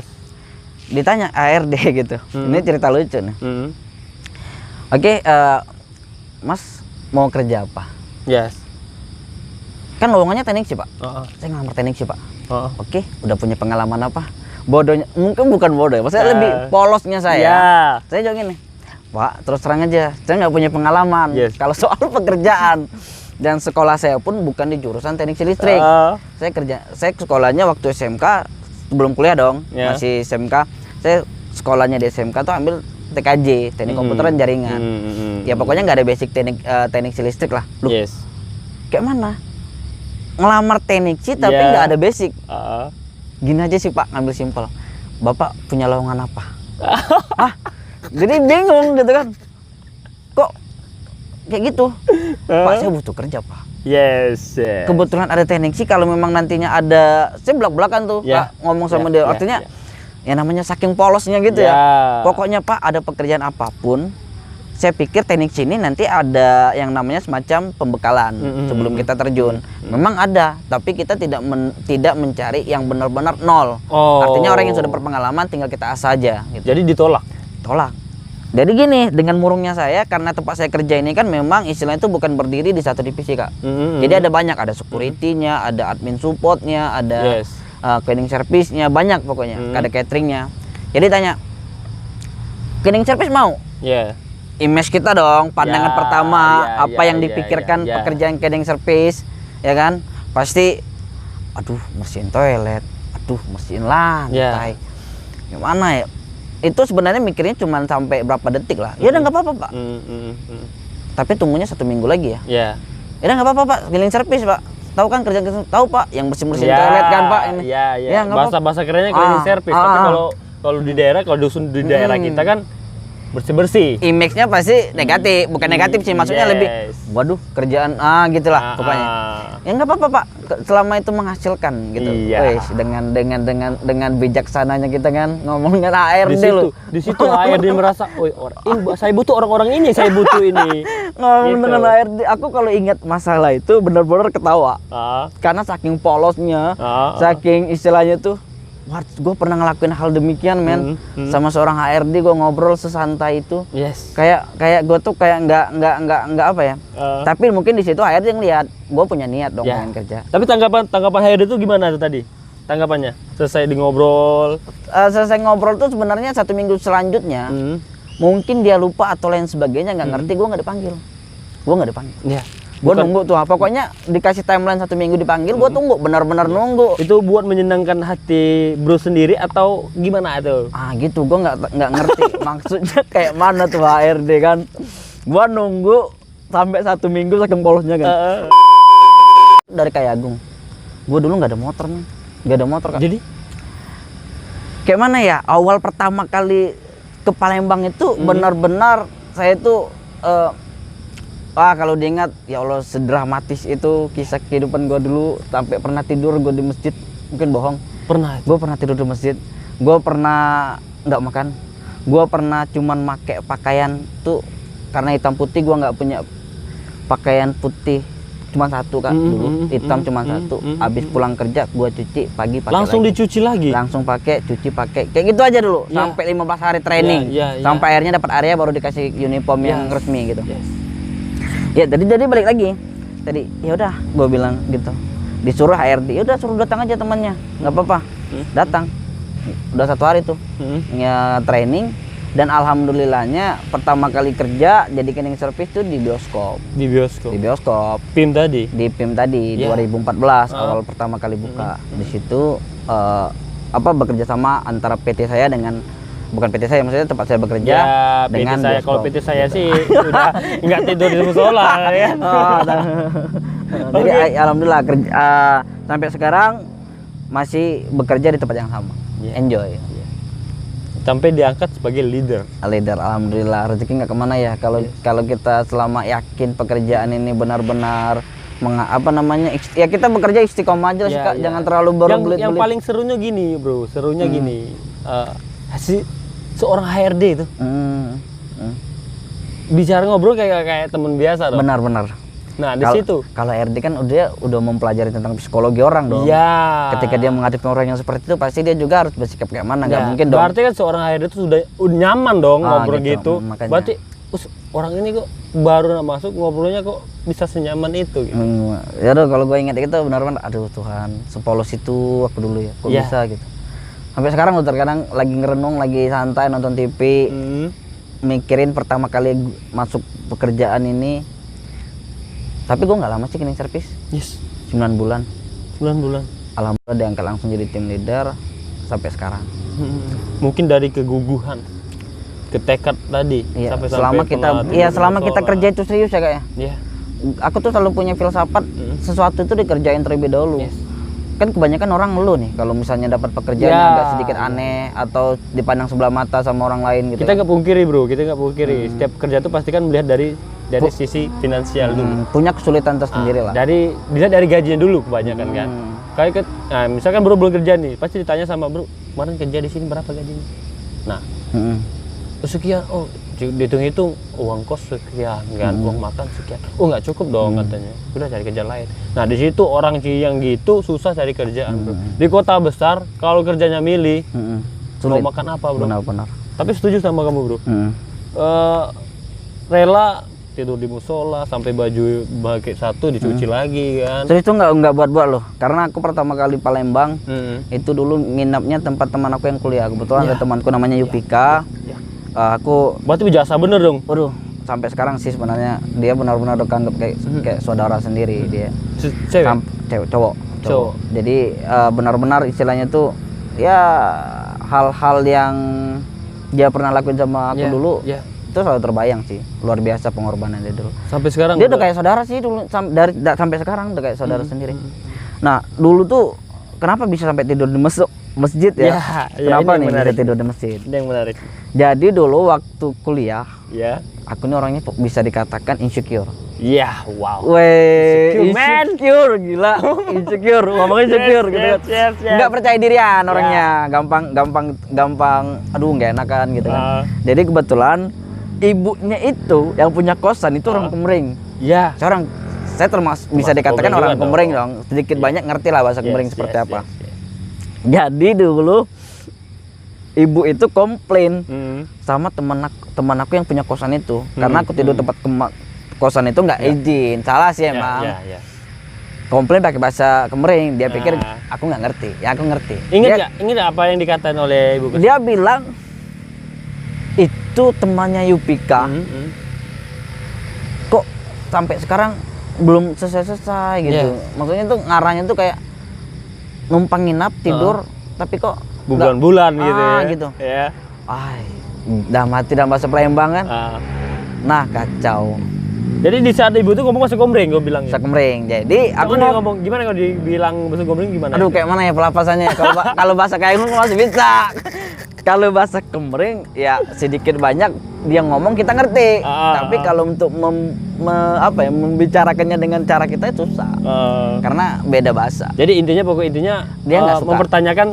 ditanya ARD gitu. Ini cerita lucu nih. Oke, Mas mau kerja apa? Yes. Kan lowongannya teknik sih Pak. Saya ngelamar teknik sih Pak. Oke, udah punya pengalaman apa? Bodohnya, mungkin bukan bodoh ya, maksudnya lebih polosnya saya. Saya jawab gini, Pak, terus terang aja, saya nggak punya pengalaman. Kalau soal pekerjaan, dan sekolah saya pun bukan di jurusan teknik listrik. Saya sekolahnya waktu SMK, belum kuliah dong, masih SMK. Saya sekolahnya di SMK tuh ambil TKJ, teknik komputer dan jaringan. Ya pokoknya nggak ada basic teknik listrik lah. Kayak mana? Ngelamar teknik sih tapi nggak ada basic. Gini aja sih Pak, ngambil simpel. Bapak punya lowongan apa? Jadi bingung gitu kan. Kok kayak gitu? Pak, saya butuh kerja Pak. Yes. Kebetulan ada teknik sih, kalau memang nantinya ada, saya belak-belakan tuh Pak ngomong sama dia. Artinya ya namanya saking polosnya gitu ya. Pokoknya Pak ada pekerjaan apapun, saya pikir teknik sini nanti ada yang namanya semacam pembekalan sebelum kita terjun. Memang ada, tapi kita tidak mencari yang benar-benar nol. Artinya orang yang sudah berpengalaman tinggal kita asah aja. Gitu. Jadi ditolak. Jadi gini, dengan murungnya saya, karena tempat saya kerja ini kan memang istilahnya itu bukan berdiri di satu divisi Kak. Jadi ada banyak, ada security-nya, ada admin support-nya, ada cleaning service-nya, banyak pokoknya. Ada cateringnya. Jadi tanya, cleaning service mau? Image kita dong, pandangan pertama, yang dipikirkan pekerjaan cleaning service, ya kan? Pasti, aduh bersihin toilet, aduh bersihin lantai, gimana ya? Itu sebenarnya mikirnya cuma sampai berapa detik lah. Ya udah nggak apa-apa Pak. Tapi tunggunya 1 minggu lagi ya. Ya nggak apa-apa Pak, cleaning service Pak. Tahu kan kerjaan kita? Tahu Pak, yang bersih-bersihin toilet kan Pak ini. Iya, iya. Ya, nggak apa-apa. Bahasa kerennya cleaning service, tapi kalau di daerah, kalau dusun di daerah kita kan bersih-bersih. Image-nya pasti negatif, bukan negatif sih, maksudnya lebih waduh kerjaan gitulah pokoknya. Ya nggak apa-apa Pak, selama itu menghasilkan gitu. Iya. Wes, dengan bijaksananya kita kan ngomong dengan HRD loh. Di situ HRD merasa, "Woi, saya butuh orang-orang ini, saya butuh ini." Ngomong Gitu. dengan HRD, aku kalau ingat masalah itu benar-benar ketawa. Karena saking polosnya, saking istilahnya tuh, wah, gue pernah ngelakuin hal demikian men, sama seorang HRD gue ngobrol sesantai itu. Yes. Kayak gue tuh kayak nggak apa ya. Tapi mungkin di situ HRD ngeliat gue punya niat dong pengen kerja. Tapi tanggapan HRD itu gimana tuh tadi? Tanggapannya selesai di ngobrol. Selesai ngobrol tuh sebenarnya 1 minggu selanjutnya mungkin dia lupa atau lain sebagainya, nggak ngerti, gue nggak dipanggil. Iya. Gue nunggu tuh, pokoknya dikasih timeline 1 minggu dipanggil, gue tunggu, benar-benar nunggu. Itu buat menyenangkan hati bro sendiri atau gimana tuh? Gitu, gue nggak ngerti maksudnya kayak mana tuh HRD kan. Gue nunggu sampai 1 minggu saking polosnya kan. Dari Kayagung, gue dulu nggak ada motor nih, nggak ada motor kan. Jadi kayak mana ya, awal pertama kali ke Palembang itu benar-benar saya tuh kalau diingat ya Allah sedramatis itu kisah kehidupan gue dulu, sampai pernah tidur gue di masjid, mungkin bohong. pernah. Gue pernah tidur di masjid, gue pernah nggak makan, gue pernah cuman make pakaian tuh karena hitam putih, gue nggak punya pakaian putih, cuma satu Kak dulu, hitam cuma satu. Abis pulang kerja gue cuci pagi pakai Langsung lagi. dicuci lagi. Langsung pakai, cuci pakai, kayak gitu aja dulu sampai 15 hari training, sampai akhirnya dapat area baru dikasih uniform yang resmi gitu. Ya jadi balik lagi tadi, ya udah gue bilang gitu, disuruh HRD, ya udah suruh datang aja temannya, nggak apa-apa, datang. Udah 1 hari tuh ya training, dan alhamdulillahnya pertama kali kerja jadi cleaning service tuh di bioskop. Di bioskop. PIM tadi. Di PIM tadi 2014 awal pertama kali buka. Di situ bekerja sama antara PT saya dengan, bukan PT saya, maksudnya tempat saya bekerja dengan PT saya. bioskop. Kalau PT saya sih udah nggak tidur di musola ya. Jadi alhamdulillah sampai sekarang masih bekerja di tempat yang sama. Enjoy. Sampai diangkat sebagai leader. Alhamdulillah, rezeki nggak kemana ya. Kalau kita selama yakin pekerjaan ini benar-benar ya kita bekerja istiqomah aja sih Kak, jangan terlalu berbelit-belit. Yang paling serunya gini bro, gini, seorang HRD itu bicara ngobrol kayak teman biasa dong. Benar. Nah di situ kalau HRD kan udah mempelajari tentang psikologi orang dong. Iya. Ketika dia menghadapi orang yang seperti itu, pasti dia juga harus bersikap kayak mana. Nggak mungkin dong. Berarti kan seorang HRD itu sudah nyaman dong ngobrol gitu. Makanya. Berarti orang ini kok baru masuk ngobrolnya kok bisa senyaman itu gitu. Ya udah, kalau gue ingat itu benar-benar, aduh Tuhan, sepolos itu aku dulu ya, kok bisa gitu. Sampai sekarang udah terkadang lagi ngerenung, lagi santai nonton TV, mikirin pertama kali masuk pekerjaan ini. Tapi gue nggak lama sih cleaning service. 9 bulan. 9 bulan. Alhamdulillah diangkat langsung jadi tim leader sampai sekarang. Mungkin dari keguguhan, ketekad tadi. Iya, Sampai selama kita kerja itu serius ya Kak ya. Iya. Aku tuh selalu punya filsafat, sesuatu itu dikerjain terlebih dahulu. Kan kebanyakan orang ngeluh nih kalau misalnya dapat pekerjaan yang agak sedikit aneh atau dipandang sebelah mata sama orang lain gitu. Kita nggak pungkiri bro, setiap kerja tuh pasti kan melihat dari sisi finansial dulu. Punya kesulitan tersendiri lah. Dilihat dari gajinya dulu kebanyakan kan. Kayak misalkan bro belum kerja nih, pasti ditanya sama bro, kemarin kerja di sini berapa gajinya? Nah, sekian, dihitung-hitung uang kos sekian, kan uang makan sekian. Oh nggak cukup dong katanya, udah cari kerja lain. Nah di situ orang yang gitu susah cari kerjaan bro. Di kota besar kalau kerjanya milih, mau makan apa bro? Benar. Tapi setuju sama kamu bro. Rela tidur di musola sampai baju pakai satu dicuci lagi kan. Terus itu nggak buat-buat loh, karena aku pertama kali Palembang itu dulu nginapnya tempat teman aku yang kuliah. Kebetulan ada temanku namanya Yupika. Aku berarti berjasa bener dong. Waduh, sampai sekarang sih sebenarnya dia benar-benar udah anggap kayak saudara sendiri dia. Cowok. Jadi benar-benar istilahnya tuh ya hal-hal yang dia pernah lakuin sama aku dulu. itu selalu terbayang sih, luar biasa pengorbanan dia dulu. Sampai sekarang Dia udah kayak saudara sih dulu, sampai sekarang udah kayak saudara sendiri. Nah dulu tuh kenapa bisa sampai tidur di masjid ya? Kenapa nih bisa tidur di masjid? Ini yang menarik. Jadi dulu waktu kuliah, Ya. aku ini orangnya bisa dikatakan insecure. Iya, wow. Weh, Insecure, man. insecure, gila, insecure, ngomong insecure gitu kan. Yes. Nggak percaya dirian orangnya, gampang, aduh nggak enakan gitu kan. Jadi kebetulan ibunya itu yang punya kosan itu orang Kemering. Ya. Saya termasuk bisa dikatakan Kemering orang juga Kemering dong. dong. Sedikit banyak ngerti lah bahasa Kemering seperti apa. Yes. Jadi dulu ibu itu komplain Hmm. sama teman aku yang punya kosan itu, karena aku tidur tempat kosan itu nggak izin. Salah sih emang. Ya. Komplain pakai bahasa Kemering, dia pikir Nah. aku nggak ngerti. Ya aku ngerti. Ingat nggak apa yang dikatain oleh Ibu? Dia bilang itu temannya Yupika. Hmm. Kok sampai sekarang belum selesai gitu. Maksudnya tuh ngarahnya tuh kayak numpang nginap tidur, tapi kok Bulan-bulan gitu ya. gitu. Ya. Dah mati dah bahasa Palembang kan. Nah kacau. Jadi di saat ibu tuh ngomong bahasa Gombreng, gue bilang. Bahasa Kemering. Jadi aku Aku mau ngomong gimana kalau dibilang bahasa Gombreng gimana? aduh kayak mana ya pelafasannya. Kalau bahasa kayak aku masih bisa. Kalau bahasa Kemering ya sedikit banyak dia ngomong kita ngerti. Tapi kalau untuk membicarakannya dengan cara kita itu susah. Karena beda bahasa. Jadi pokok intinya Dia nggak suka. mempertanyakan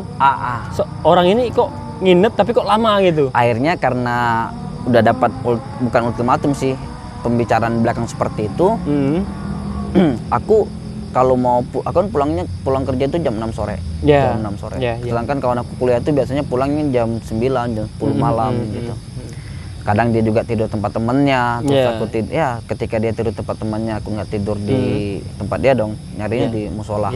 orang ini kok nginep tapi kok lama gitu. Akhirnya karena udah dapat bukan ultimatum sih, pembicaraan belakang seperti itu, aku kalau mau aku kan pulang kerja itu jam 6 sore. Yeah. Jam 6 sore. Yeah. Sedangkan kawan aku kuliah itu biasanya pulangnya jam 9, jam 10 malam gitu. Kadang dia juga tidur tempat temennya, terus aku tidur ketika dia tidur tempat temannya, aku nggak tidur di tempat dia dong, nyarinya di musola.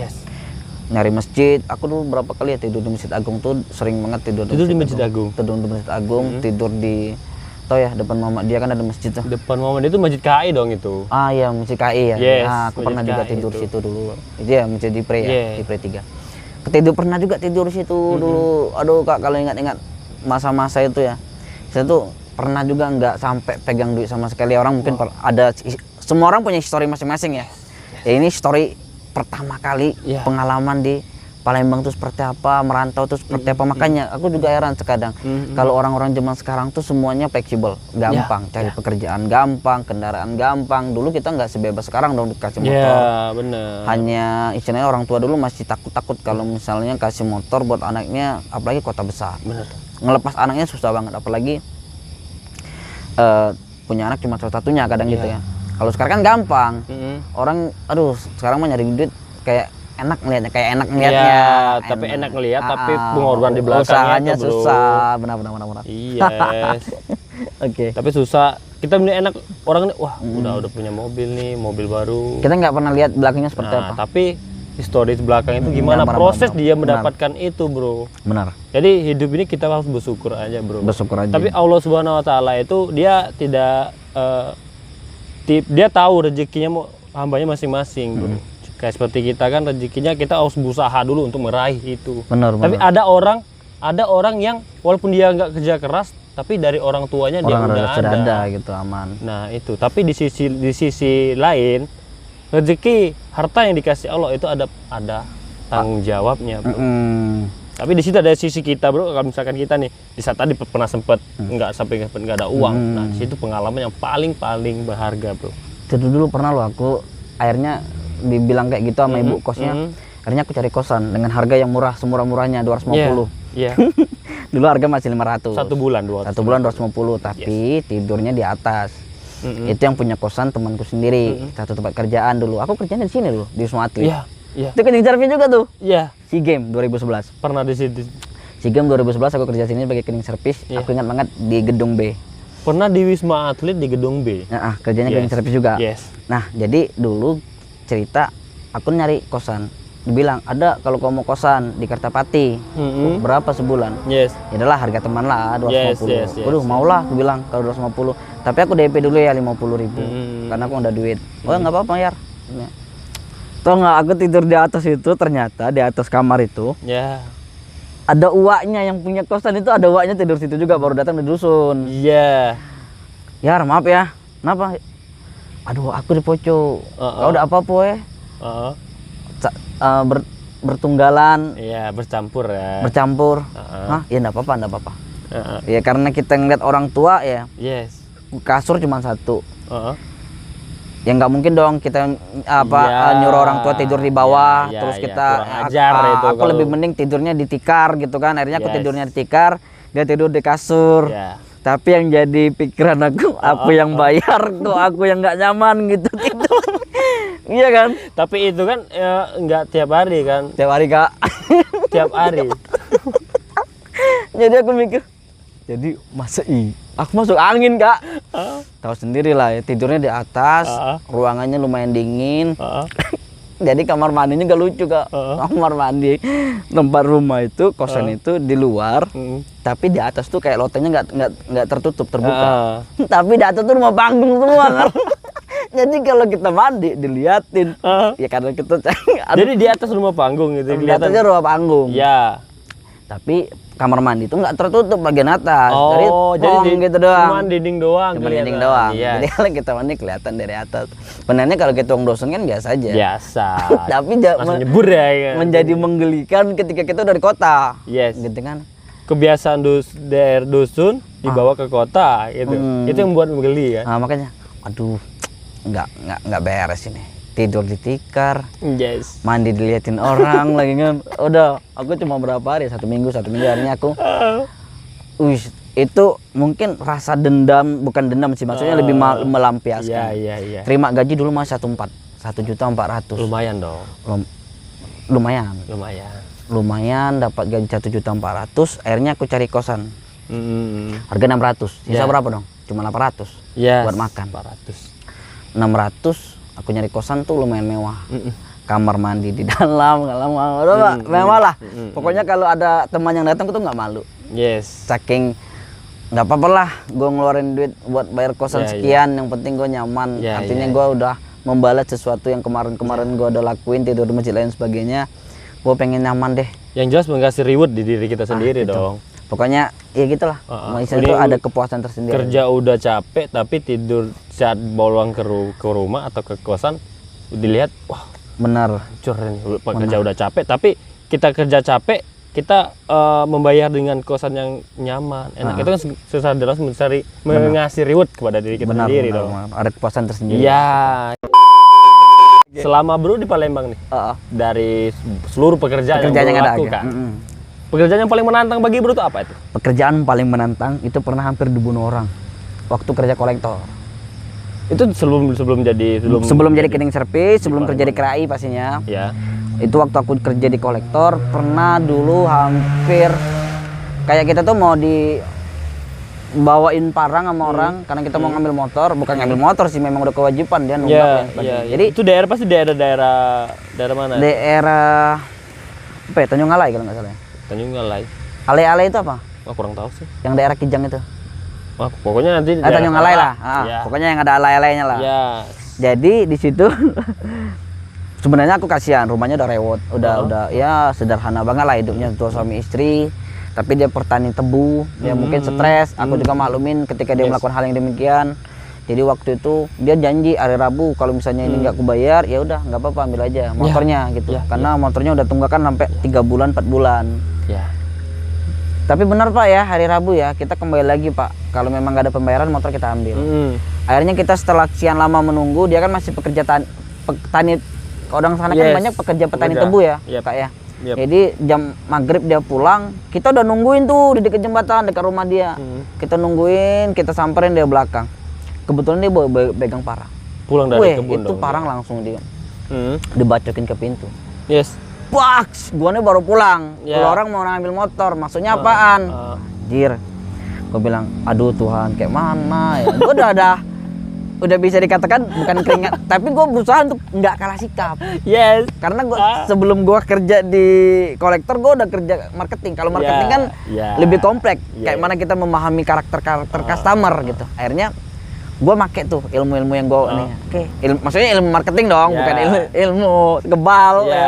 Nyari masjid. Aku dulu berapa kali ya tidur di Masjid Agung tuh, sering banget tidur di Masjid Agung. Tidur di Masjid Agung, tidur di tau ya depan Muhammadiyah kan ada masjid tuh. Depan Muhammadiyah itu Masjid KAI dong itu. Iya, Masjid KAI ya. Yes, Nah, aku pernah juga KAI tidur itu. situ dulu. Itu ya Masjid di Pre ya, Yeah. di Pre 3. Pernah juga tidur situ dulu. Aduh Kak, kalau ingat-ingat masa-masa itu ya. Saya tuh pernah juga nggak sampai pegang duit sama sekali. Orang mungkin ada, semua orang punya histori masing-masing ya. Ya ini histori pertama kali pengalaman di Palembang tuh seperti apa, merantau tuh seperti apa. Makanya aku juga heran sekadang kalau orang-orang zaman sekarang tuh semuanya fleksibel, gampang cari pekerjaan gampang, kendaraan gampang. Dulu kita nggak sebebas sekarang dong dikasih motor. Iya, bener. Hanya istilahnya orang tua dulu masih takut-takut kalau misalnya kasih motor buat anaknya, apalagi kota besar. Bener. Ngelepas anaknya susah banget, apalagi punya anak cuma satu-satunya kadang gitu ya. Kalau sekarang kan gampang. Orang aduh sekarang mah nyari duit kayak enak ngelihatnya, Iya, tapi enak ngelihat, tapi pengorbanan di belakangnya usahanya itu, bro. susah, benar. Iya. Oke. Tapi susah. Kita punya enak orang ini, wah udah punya mobil nih, mobil baru. Kita nggak pernah lihat belakangnya seperti apa. Tapi historis belakang itu gimana benar, proses benar. dia mendapatkan itu, bro. Benar. Jadi hidup ini kita harus bersyukur aja, bro. Bersyukur aja. Tapi Allah Subhanahu Wa Taala itu dia tidak dia tahu rezekinya hambanya masing-masing, bro. Kayak seperti kita kan rezekinya kita harus berusaha dulu untuk meraih itu. Benar. Tapi ada orang yang walaupun dia nggak kerja keras, tapi dari orang tuanya dia udah sudah ada. ada gitu, aman. Nah itu. Tapi di sisi lain rezeki harta yang dikasih Allah itu ada tanggung jawabnya, bro. Tapi di situ ada sisi kita, bro. Kalau misalkan kita nih di saat tadi pernah sempet nggak ada uang. Nah di situ pengalaman yang paling berharga, bro. Itu dulu pernah loh aku akhirnya dibilang kayak gitu sama ibu kosnya. Akhirnya aku cari kosan dengan harga yang murah, semurah-murahnya 250. Iya. Dulu harga masih 500. 1 bulan 200. 1 bulan 250, tapi tidurnya di atas. Itu yang punya kosan temanku sendiri, satu tempat kerjaan dulu. Aku kerjanya di sini dulu, di Wisma Atlet. Iya. Itu kencing servis juga tuh. Iya. SEA Games 2011. Pernah di situ. SEA Games 2011 aku kerja sini sebagai cleaning service. Aku ingat banget di gedung B. Pernah di Wisma Atlet di gedung B. Nah, kerjanya cleaning service juga. Yes. Nah, jadi dulu cerita aku nyari kosan. Dibilang ada kalau kamu mau kosan di Kertapati. Berapa sebulan? Yes. Ya adalah harga teman lah 250. Yes. Waduh, maulah aku bilang kalau 250. Tapi aku DP dulu ya 50.000. Karena aku udah duit. Oh, enggak apa-apa, Yar. Ya. Tau nggak, aku tidur di atas itu, ternyata di atas kamar itu Ya. ada uaknya yang punya kosan itu, ada uaknya tidur situ juga, baru datang di dusun. Iya. Ya maaf ya, kenapa? Aduh aku di pojok, kau udah apa-apa ya? Bertunggalan, Iya, bercampur ya. bercampur. Hah? Ya enggak apa-apa. Ya karena kita ngeliat orang tua ya, Yes. kasur cuma satu. Ya nggak mungkin dong kita nyuruh orang tua tidur di bawah, Ya, terus ya, kita kurang ajar itu aku kalau- lebih mending tidurnya di tikar gitu kan. Akhirnya aku Yes. tidurnya di tikar, dia tidur di kasur. Ya. Tapi yang jadi pikiran aku yang bayar, kok aku yang nggak nyaman gitu tidur. Iya kan? Tapi itu kan nggak tiap hari kan, Tiap hari Kak. tiap hari. Jadi aku mikir, jadi masa aku masuk angin Kak. Tahu sendiri lah ya, tidurnya di atas, ruangannya lumayan dingin. Jadi kamar mandinya gak lucu Kak. Kamar mandi tempat rumah itu, kosan itu di luar, tapi di atas tuh kayak lotengnya nggak tertutup, terbuka. Tapi di atas tuh rumah panggung semua kan. Jadi kalau kita mandi diliatin, ya karena kita Jadi di atas rumah panggung gitu di atasnya rumah panggung. Ya. Tapi kamar mandi itu nggak tertutup bagian atas, Oh, jadi pong gitu doang. Cuma dinding doang. Cuma dinding kelihatan. doang. Iya. Jadi kalau kita mandi kelihatan dari atas. Sebenarnya kalau kita orang dosen kan biasa aja. Biasa. Tapi Langsung nyebur ya kan. menjadi menggelikan ketika kita dari kota. Yes. Gitu kan. Kebiasaan daerah dusun dibawa ke kota gitu. Itu yang membuat menggeli ya. Nah, makanya aduh nggak beres ini. Tidur di tikar, Yes. mandi diliatin orang lagi kan. Udah, aku cuma berapa hari? Satu minggu akhirnya aku. Itu mungkin rasa dendam, bukan dendam sih, maksudnya lebih melampiaskan. Iya. Terima gaji dulu masih 1.400.000. Lumayan dong. Lumayan dapat gaji 1.400.000. Akhirnya aku cari kosan. Harga 600. Sisa Ya. berapa dong? Cuma 800 Yes. buat makan. 400. 600 aku nyari kosan tuh lumayan mewah. Kamar mandi di dalam, mewah lah. Pokoknya kalau ada teman yang datang aku tuh nggak malu. Yes. Saking nggak apa-apa lah gue ngeluarin duit buat bayar kosan Ya, sekian, yang penting gue nyaman. Ya, Artinya ya. gue udah membalas sesuatu yang kemarin gue udah lakuin, tidur di masjid lain sebagainya. Gue pengen nyaman deh. Yang jelas mengasih reward di diri kita sendiri gitu. dong. Pokoknya ya gitulah. Manusia Ini itu ada kepuasan tersendiri. Kerja udah capek tapi tidur saat pulang ke rumah atau ke kosan dilihat wah Benar. hancur ini. Kerja udah capek tapi kita kerja capek kita membayar dengan kosan yang nyaman enak. Itu kan sesadar mengasih reward kepada diri kita sendiri dong. Ada kepuasan tersendiri. Ya. Selama bro di Palembang nih dari seluruh pekerjaan Pekerjaan yang bro ada. lakukan, pekerjaan yang paling menantang bagi bro itu apa itu? Pekerjaan paling menantang itu pernah hampir dibunuh orang waktu kerja kolektor. Itu sebelum jadi cleaning service, sebelum kerja di KRAI pastinya. ya. Itu waktu aku kerja di kolektor, pernah dulu hampir kayak kita tuh mau dibawain parang sama orang karena kita mau ngambil motor, bukan ngambil motor sih, memang udah kewajiban dia nunggak. Jadi itu daerah pasti daerah mana? Daerah apa ya? Tanjung Alai kalau nggak salah. Tanjung Alai. Ale-ale itu apa? Wah, kurang tahu sih. Yang daerah Kijang itu. Wah, pokoknya nanti Tanjung Alai lah. Ya. Pokoknya yang ada alai-alainya lah. Ya. Jadi di situ sebenarnya aku kasihan, rumahnya udah rewot, udah ya sederhana banget lah hidupnya, tua suami istri. Tapi dia petani tebu, dia mungkin stres. Aku juga maklumin ketika dia melakukan hal yang demikian. Jadi waktu itu dia janji hari Rabu kalau misalnya ini nggak aku bayar, ya udah nggak apa-apa, ambil aja motornya gitu. Karena motornya udah tunggakan sampai 3 bulan 4 bulan. Ya. Tapi benar Pak ya, hari Rabu ya kita kembali lagi Pak. Kalau memang nggak ada pembayaran motor kita ambil. Akhirnya kita setelah sekian lama menunggu, dia kan masih petani. Orang sana kan banyak pekerja petani tebu ya, Kak ya. Jadi jam maghrib dia pulang, kita udah nungguin tuh di dekat jembatan dekat rumah dia. Kita nungguin, kita samperin dia belakang. Kebetulan dia pegang parang. Pulang dari kebun itu dong. parang langsung dia dibacokin ke pintu. Yes. Wah, gua nih baru pulang. Ya. Kalau orang mau ngambil motor, maksudnya apaan? Jir. Gua bilang, aduh Tuhan, kayak mana ya? Gua udah bisa dikatakan bukan keringat, tapi gue berusaha untuk nggak kalah sikap. Yes. Karena sebelum gue kerja di kolektor, gue udah kerja marketing. Kalau marketing kan lebih kompleks. Kayak mana kita memahami karakter customer gitu. Akhirnya gue make tuh ilmu-ilmu yang gue nih. Maksudnya ilmu marketing dong, bukan ilmu kebal. Ya.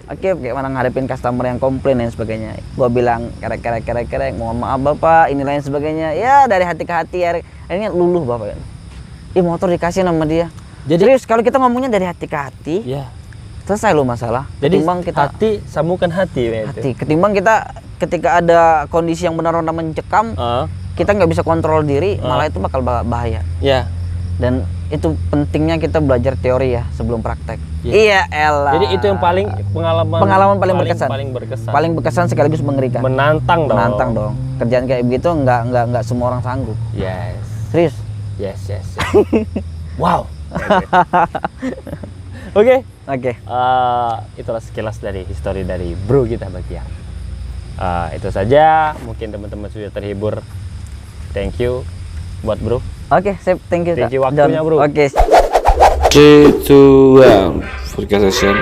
Oke, gimana ngadepin customer yang komplain dan sebagainya. Gua bilang kerek, mohon maaf Bapak, ini lain sebagainya. Ya dari hati ke hati, akhirnya luluh Bapak. Motor dikasih nama dia. Jadi- Serius kalau kita ngomongnya dari hati ke hati, Ya. selesai lo masalah. Jadi Ketimbang kita hati sambungkan hati ya itu. hati, ketimbang kita ketika ada kondisi yang benar-benar mencekam, kita nggak bisa kontrol diri, malah itu bakal bahaya. Ya. Dan itu pentingnya kita belajar teori ya sebelum praktek. Ya. Iya elah. Jadi itu yang paling pengalaman paling berkesan. Paling berkesan. Paling berkesan sekaligus mengerikan. Menantang dong. Menantang dong. Kerjaan kayak begitu nggak semua orang sanggup. Yes. Serius. Yes. Wow. Oke. Oke. Itulah sekilas dari histori dari bro kita Bagian. Itu saja. Mungkin teman-teman sudah terhibur. Thank you buat bro. Oke, sip. Thank you. Thank Kak. you waktunya, John. bro. Oke. 3, 2, 1 podcast session.